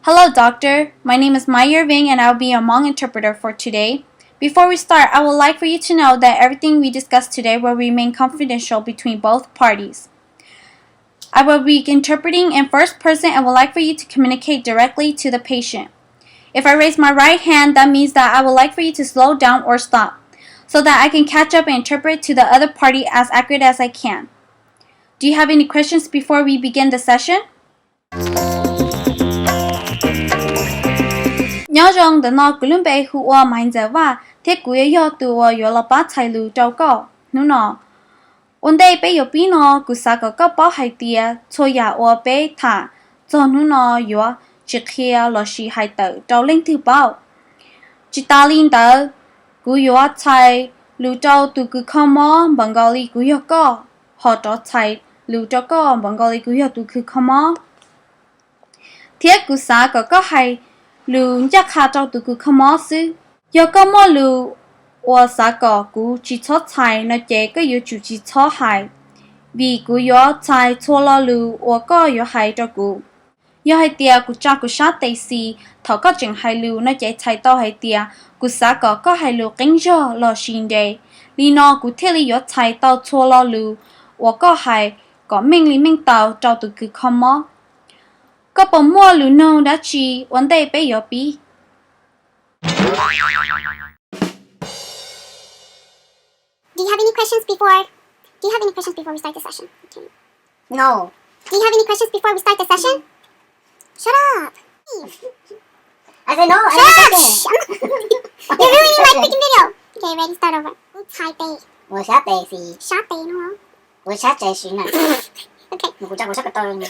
Hello, doctor. My name is Maiv Vang and I'll be a Hmong interpreter for today. Before we start, I would like for you to know that everything we discuss today will remain confidential between both parties. I will be interpreting in first person and would like for you to communicate directly to the patient. If I raise my right hand, that means that I would like for you to slow down or stop, so that I can catch up and interpret to the other party as accurate as I can. Do you have any questions before we begin the session? Nhớ rằng the no kulun bay who or mind the va take yo to or yola ba tai lu dao go no one day bay yo pino kusaka go ba hai tia txhoya or bay tha zo no yo qhia lo shi hai tao dao ling tu bao chitalin da gu yo tai lu dao tu gu kamo bengali gu yo go ho do tai lu dao go bengali gu yo tu ku kamo thiab kusaka go hai lu chắc khá trâu tụi cứ không mó xứ do có mó lu và xã cỏ cú chỉ cho thai nó chế có yếu chủ chỉ cho hại vì cú yếu thai cho lo lu và có yếu hại cho cú yếu hại tia cú cha cú sát tây xì thọ có chừng hại lu nó chế thai tao hại tia cú xã cỏ có hại lu kinh cho lo xin đề li nó cú thế li yếu thai tao cho lo lu và có hại có mình li tao trâu tụi cứ không mó có bộ mua lu nô đã chỉ vấn đề bây giờ bị. Do you have any questions before we start the session? Okay. No. Do you have any questions before we start the session? Shut up. I said no. Shut up. You're ruining my freaking video. Okay, ready, start over. Thai tây. 我下地是，沙tây đúng không? 我下地算啦。Okay. 我估我下個對。